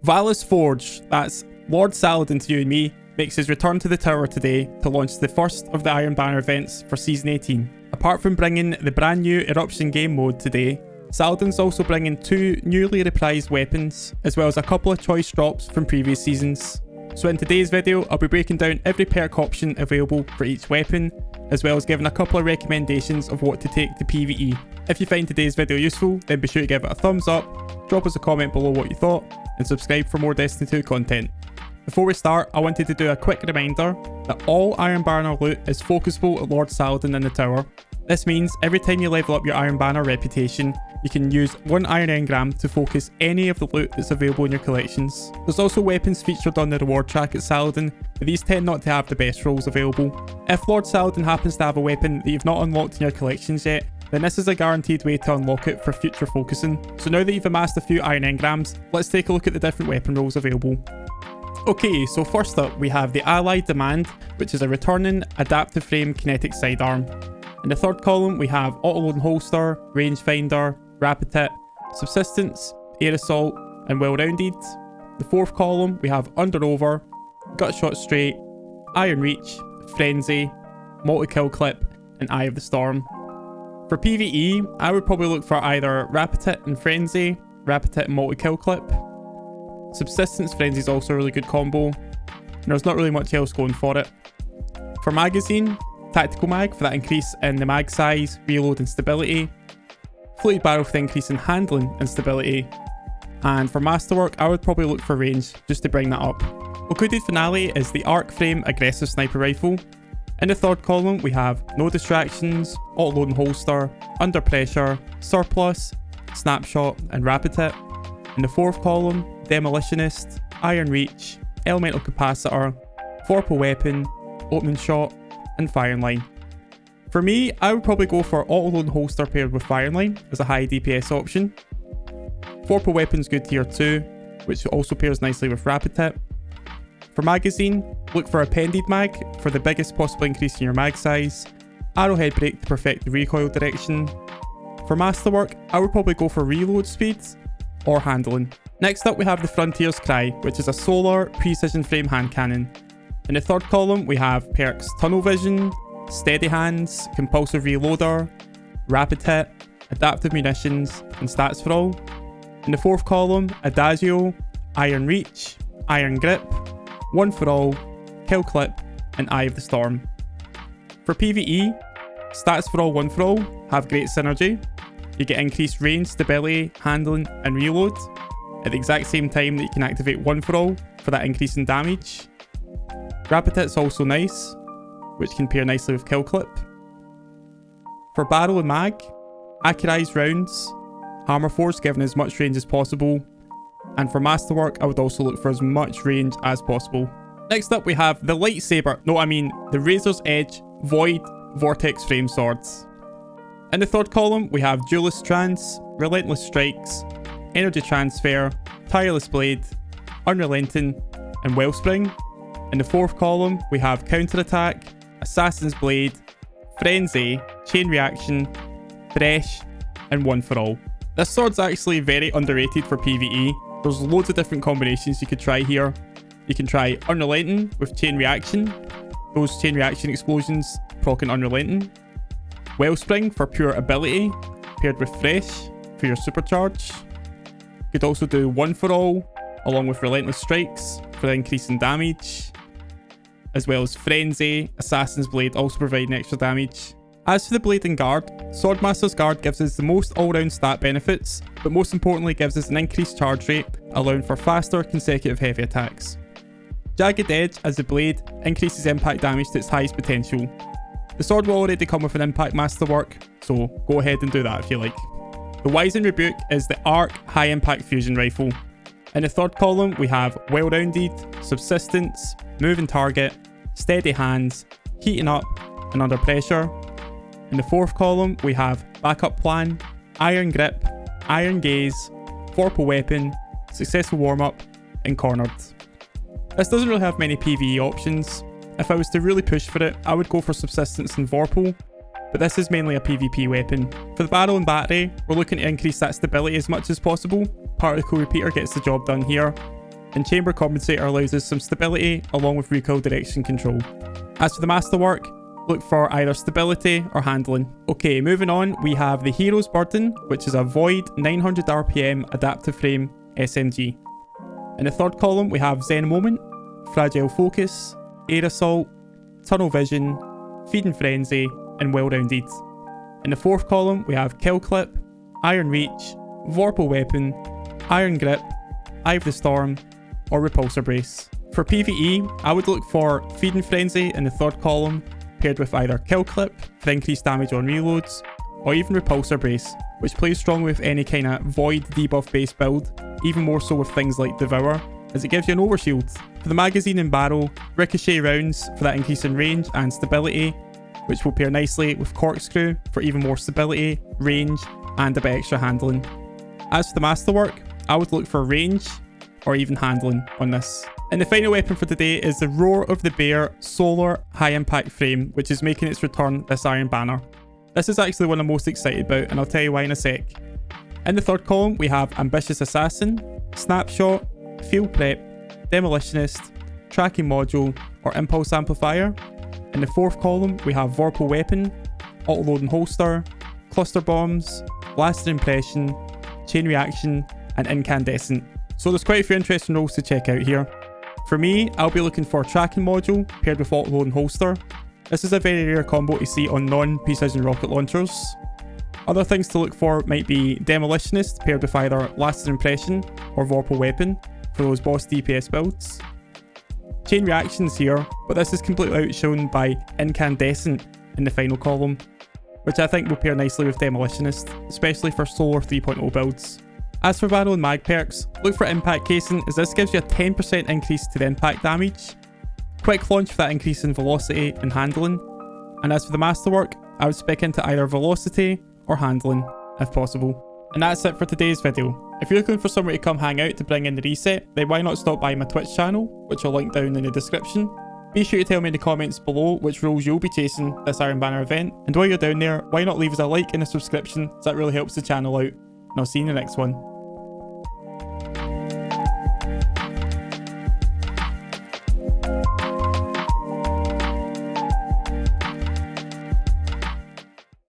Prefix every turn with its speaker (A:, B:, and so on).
A: Valus Forge, that's Lord Saladin to you and me, makes his return to the tower today to launch the first of the Iron Banner events for Season 18. Apart from bringing the brand new Eruption game mode today, Saladin's also bringing 2 newly reprised weapons, as well as a couple of choice drops from previous seasons. So in today's video, I'll be breaking down every perk option available for each weapon, as well as giving a couple of recommendations of what to take to PvE. If you find today's video useful, then be sure to give it a thumbs up, drop us a comment below what you thought, and subscribe for more Destiny 2 content. Before we start, I wanted to do a quick reminder that all Iron Banner loot is focusable at Lord Saladin in the tower. This means every time you level up your Iron Banner reputation, you can use 1 Iron Engram to focus any of the loot that's available in your collections. There's also weapons featured on the reward track at Saladin, but these tend not to have the best rolls available. If Lord Saladin happens to have a weapon that you've not unlocked in your collections yet, then this is a guaranteed way to unlock it for future focusing. So now that you've amassed a few Iron Engrams, let's take a look at the different weapon rolls available. Okay, so first up we have the Allied Demand, which is a returning adaptive frame kinetic sidearm. In the third column we have Auto-Loading Holster, Rangefinder, Rapid Hit, Subsistence, Air Assault, and Well-Rounded. The fourth column we have Under Over, Gutshot Straight, Iron Reach, Frenzy, Multi-Kill Clip, and Eye of the Storm. For PvE, I would probably look for either Rapid Hit and Frenzy, Rapid Hit and Multi-Kill Clip. Subsistence Frenzy is also a really good combo, and there's not really much else going for it. For magazine, Tactical Mag for that increase in the mag size, reload and stability. Floated Barrel for the increase in handling and stability. And for Masterwork, I would probably look for range, just to bring that up. Occluded Finality is the Arc Frame Aggressive Sniper Rifle. In the third column, we have No Distractions, Auto-Loading Holster, Under Pressure, Surplus, Snapshot, and Rapid Hit. In the fourth column, Demolitionist, Iron Reach, Elemental Capacitor, Vorpal Weapon, Opening Shot, and Firing Line. For me, I would probably go for Auto-Loading Holster paired with Firing Line as a high DPS option. Vorpal Weapon's good tier 2, which also pairs nicely with Rapid Hit. For magazine, look for Appended Mag for the biggest possible increase in your mag size, Arrowhead Break to perfect the recoil direction. For Masterwork, I would probably go for reload speed or handling. Next up we have the Frontier's Cry, which is a solar precision frame handcannon. In the third column we have perks Tunnel Vision, Steady Hands, Compulsive Reloader, Rapid Hit, Adaptive Munitions, and Stats for All. In the fourth column, Adagio, Iron Reach, Iron Grip, One for All, Kill Clip, and Eye of the Storm. For PvE, Stats for All, One for All have great synergy. You get increased range, stability, handling, and reload at the exact same time that you can activate One for All for that increase in damage. Rapid Hit's also nice, which can pair nicely with Kill Clip. For Barrel and Mag, Accurized Rounds, Hammer Force giving as much range as possible, and for Masterwork I would also look for as much range as possible. Next up we have the the Razor's Edge Void Vortex Frame Swords. In the third column we have Duelist Trance, Relentless Strikes, Energy Transfer, Tireless Blade, Unrelenting, and Wellspring. In the fourth column we have Counterattack, Assassin's Blade, Frenzy, Chain Reaction, Thresh, and One for All. This sword's actually very underrated for PvE. There's loads of different combinations you could try here. You can try Unrelenting with Chain Reaction. Those Chain Reaction explosions proc an Unrelenting. Wellspring for pure ability, paired with Thresh for your supercharge. You could also do One for All, along with Relentless Strikes for the increase in damage, as well as Frenzy, Assassin's Blade also providing extra damage. As for the Blade and Guard, Swordmaster's Guard gives us the most all-round stat benefits, but most importantly gives us an increased charge rate, allowing for faster consecutive heavy attacks. Jagged Edge, as the Blade, increases impact damage to its highest potential. The sword will already come with an impact masterwork, so go ahead and do that if you like. The Wizened Rebuke is the Arc High Impact Fusion Rifle. In the third column we have Well-Rounded, Subsistence, Moving Target, Steady Hands, Heating Up, and Under Pressure. In the fourth column we have Backup Plan, Iron Grip, Iron Gaze, Vorpal Weapon, Successful Warm-Up, and Cornered. This doesn't really have many PvE options. If I was to really push for it, I would go for Subsistence and Vorpal, but this is mainly a PvP weapon. For the Barrel and Battery, we're looking to increase that stability as much as possible. Particle Repeater gets the job done here. and Chamber Compensator allows us some stability along with recoil direction control. As for the masterwork, look for either stability or handling. Okay, moving on, we have the Hero's Burden, which is a Void 900 RPM adaptive frame SMG. In the third column, we have Zen Moment, Fragile Focus, Air Assault, Tunnel Vision, Feeding Frenzy, and Well-Rounded. In the fourth column, we have Kill Clip, Iron Reach, Vorpal Weapon, Iron Grip, Eye of the Storm, or Repulsor Brace. For PvE, I would look for Feeding Frenzy in the third column, paired with either Kill Clip for increased damage on reloads, or even Repulsor Brace, which plays strong with any kind of Void debuff based build, even more so with things like Devour, as it gives you an overshield. For the magazine and barrel, Ricochet rounds for that increase in range and stability, which will pair nicely with Corkscrew for even more stability, range, and a bit extra handling. As for the masterwork, I would look for range or even handling on this. And the final weapon for today is the Roar of the Bear Solar High Impact Frame, which is making its return this Iron Banner. This is actually one I'm most excited about, and I'll tell you why in a sec. In the third column, we have Ambitious Assassin, Snapshot, Field Prep, Demolitionist, Tracking Module, or Impulse Amplifier. In the fourth column, we have Vorpal Weapon, Auto-Load and Holster, Cluster Bombs, Lasting Impression, Chain Reaction, and Incandescent. So there's quite a few interesting roles to check out here. For me, I'll be looking for Tracking Module paired with Auto-Load and Holster. This is a very rare combo to see on non-precision rocket launchers. Other things to look for might be Demolitionist paired with either Lasting Impression or Vorpal Weapon for those boss DPS builds. Chain Reactions here, but this is completely outshone by Incandescent in the final column, which I think will pair nicely with Demolitionist, especially for Solar 3.0 builds. As for Barrel and Mag perks, look for Impact Casing, as this gives you a 10% increase to the impact damage, Quick Launch for that increase in velocity and handling, and as for the masterwork, I would spec into either velocity or handling if possible. And that's it for today's video. If you're looking for somewhere to come hang out to bring in the reset, then why not stop by my Twitch channel, which I'll link down in the description. Be sure to tell me in the comments below which roles you'll be chasing this Iron Banner event, and while you're down there, why not leave us a like and a subscription, as that really helps the channel out, and I'll see you in the next one.